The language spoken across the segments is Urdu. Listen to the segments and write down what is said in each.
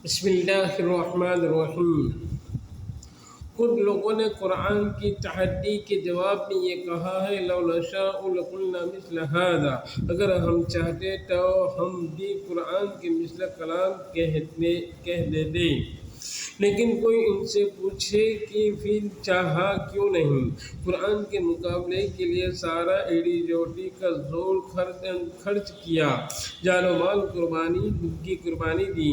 بسم اللہ الرحمن الرحیم۔ کچھ لوگوں نے قرآن کی تحدی کے جواب میں یہ کہا ہے لو نشاء لقلنا مثل هذا، اگر ہم چاہتے تو ہم بھی قرآن کے مثل کلام کہہ دیتے، لیکن کوئی ان سے پوچھے کہ پھر چاہا کیوں نہیں؟ قرآن کے مقابلے کے لیے سارا ایڑی جوٹی کا زور خرچ کیا، جان و مال کی قربانی دی۔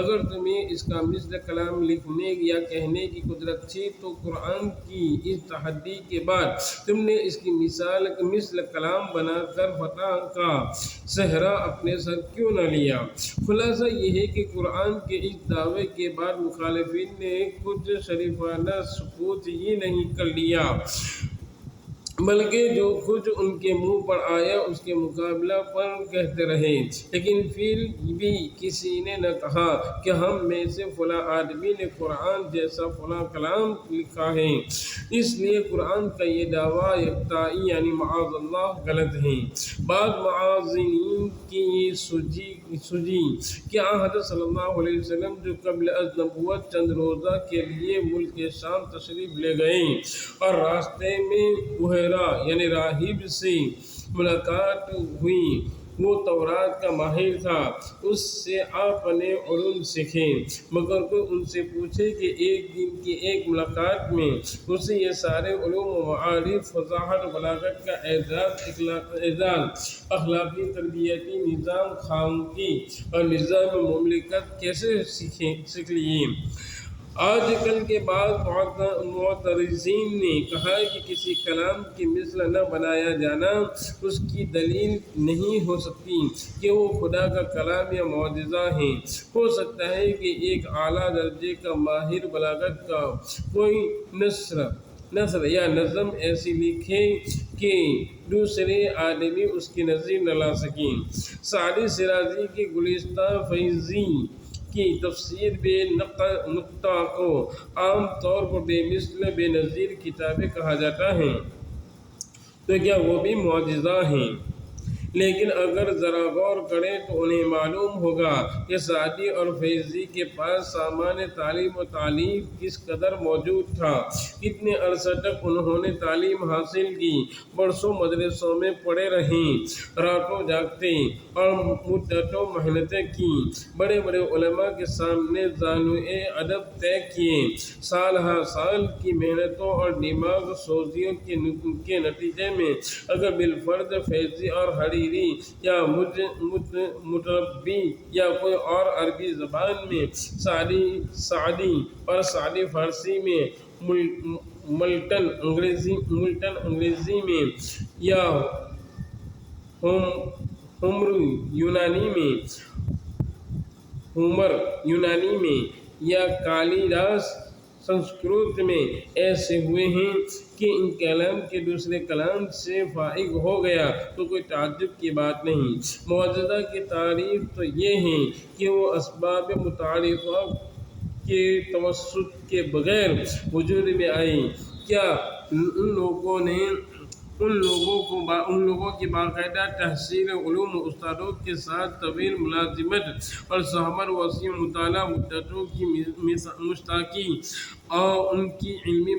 اگر تمہیں اس کا مثل کلام لکھنے یا کہنے کی قدرت تھی تو قرآن کی اس تحدی کے بعد تم نے اس کی مثل کلام بنا کر فتح کا صحرا اپنے سر کیوں نہ لیا؟ خلاصہ یہ ہے کہ قرآن کے اس دعوے کے بعد مخالفین نے کچھ شریفانہ سکوت ہی نہیں کر لیا، بلکہ جو کچھ ان کے منہ پر آیا اس کے مقابلہ پر کہتے رہے، لیکن پھر بھی کسی نے نہ کہا کہ ہم میں سے فلاں آدمی نے قرآن جیسا فلاں کلام لکھا ہے۔ اس لیے قرآن کا یہ دعویٰ یکتائی یعنی معاذ اللہ غلط ہے۔ بعض معاذرین کی سوجی کہ حضرت صلی اللہ علیہ وسلم جو قبل از نبوت چند روزہ کے لیے ملک شام تشریف لے گئے اور راستے میں بحیرہ یعنی راہب سے ملاقات ہوئی، وہ تورات کا ماہر تھا، اس سے آپ نے علوم سیکھے، مگر کوئی ان سے پوچھے کہ ایک دن کی ایک ملاقات میں اسے یہ سارے علوم و معارف، فصاحت و بلاغت کا اعزاز، اخلاقی تربیتی نظام خانگی اور نظام مملکت کیسے سیکھ لیے؟ آج کل کے بعض معترضین نے کہا کہ کسی کلام کی مثل نہ بنایا جانا اس کی دلیل نہیں ہو سکتی کہ وہ خدا کا کلام یا معجزہ ہے۔ ہو سکتا ہے کہ ایک اعلیٰ درجے کا ماہر بلاغت کا کوئی نثر یا نظم ایسی لکھے کہ دوسرے آدمی اس کی نظیر نہ لا سکیں۔ سعدی شیرازی کی گلستہ فیضی کی تفسیر بے نقطہ کو عام طور پر بے مثل بے نظیر کتابیں کہا جاتا ہے، تو کیا وہ بھی معجزہ ہیں؟ لیکن اگر ذرا غور کریں تو انہیں معلوم ہوگا کہ سعدی اور فیضی کے پاس سامان تعلیم و تعلیف کس قدر موجود تھا، کتنے عرصہ تک انہوں نے تعلیم حاصل کی، برسوں مدرسوں میں پڑھے رہے، راتوں جاگتے اور مدتوں محنتیں کی، بڑے بڑے علماء کے سامنے زانوئے ادب طے کیے، سال ہر سال کی محنتوں اور دماغ سوزیوں کے نتیجے میں اگر بالفرض فیضی اور حریری یا متنبی یا کوئی اور عربی زبان میں، سعدی اور سعدی فارسی میں، ملٹن انگریزی میں یا ہومر یونانی میں یا کالیداس سنسکرت میں ایسے ہوئے ہیں کہ ان کلام کے دوسرے کلام سے فائق ہو گیا تو کوئی تعجب کی بات نہیں۔ معجزہ کی تعریف تو یہ ہے کہ وہ اسباب متعارفہ کے توسط کے بغیر وجود میں آئی۔ کیا ان لوگوں کی باقاعدہ تحصیل علوم، استادوں کے ساتھ طویل ملازمت اور صحبت، وسیع مطالعہ، مدتوں کی مشتاقی اور ان کی علمی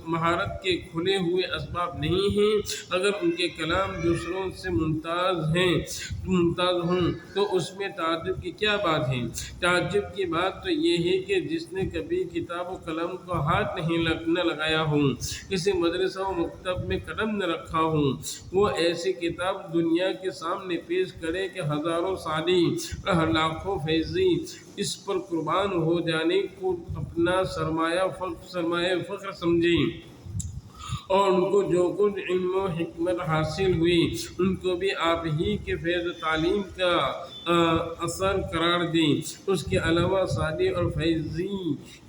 مہارت کے کھلے ہوئے اسباب نہیں ہیں؟ اگر ان کے کلام دوسروں سے ممتاز ہوں تو اس میں تعجب کی کیا بات ہے؟ تعجب کی بات تو یہ ہے کہ جس نے کبھی کتاب و قلم کو ہاتھ نہ لگایا ہو، کسی مدرسہ و مکتب میں قدم نہ رکھا ہو، وہ ایسی کتاب دنیا کے سامنے پیش کرے کہ ہزاروں سعدی اور لاکھوں فیضی اس پر قربان ہو جانے کو اپنا سرمایہ فخر سمجھیں، اور ان کو جو کچھ علم و حکمت حاصل ہوئی ان کو بھی آپ ہی کے فیض تعلیم کا اثر قرار دیں۔ اس کے علاوہ سعدی اور فیضی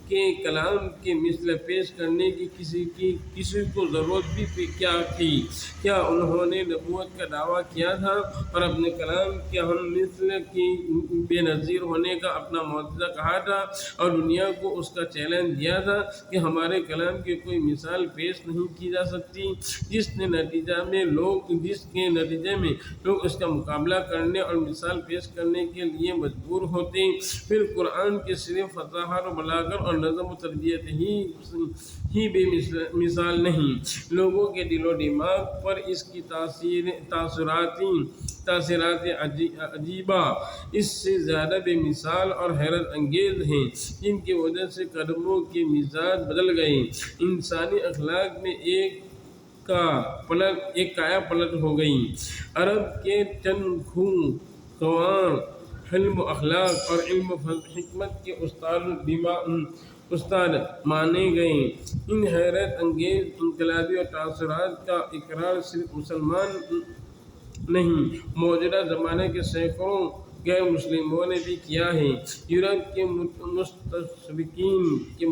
کے کلام کے مثل پیش کرنے کی کسی کو ضرورت بھی کیا تھی؟ کیا انہوں نے نبوت کا دعویٰ کیا تھا اور اپنے کلام کے ہم مثل کی بے نظیر ہونے کا اپنا معجزہ کہا تھا اور دنیا کو اس کا چیلنج دیا تھا کہ ہمارے کلام کی کوئی مثال پیش نہیں کی جا سکتی جس کے نتیجے میں لوگ اس کا مقابلہ کرنے اور مثال پیش کرنے کے لیے مجبور ہوتے؟ پھر قرآن کے صرف فصاحت و بلاغت اور نظم و تربیت ہی بے مثال نہیں، لوگوں کے دل و دماغ پر اس کی تاثرات عجیبہ اس سے زیادہ بے مثال اور حیرت انگیز ہیں، جن کی وجہ سے قدموں کے مزاج بدل گئے، انسانی اخلاق میں ایک کایا پلٹ ہو گئی۔ عرب کے چند خواہاں علم و اخلاق اور علم و حکمت کے استاد مانے گئے۔ ان حیرت انگیز انقلابی اور تاثرات کا اقرار صرف مسلمان نہیں، موجودہ زمانے کے سینکڑوں غیر مسلموں نے بھی کیا ہے۔ یورپ کے مستشرقین کے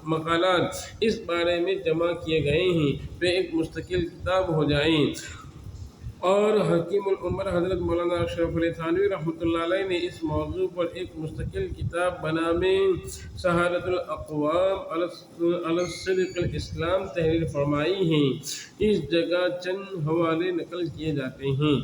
مقالات اس بارے میں جمع کیے گئے ہیں، وہ ایک مستقل کتاب ہو جائیں، اور حکیم الامت حضرت مولانا اشرف علی تھانوی رحمۃ اللہ علیہ نے اس موضوع پر ایک مستقل کتاب بنامِ شہادت الاقوام علی صدق الاسلام تحریر فرمائی ہے۔ اس جگہ چند حوالے نقل کیے جاتے ہیں۔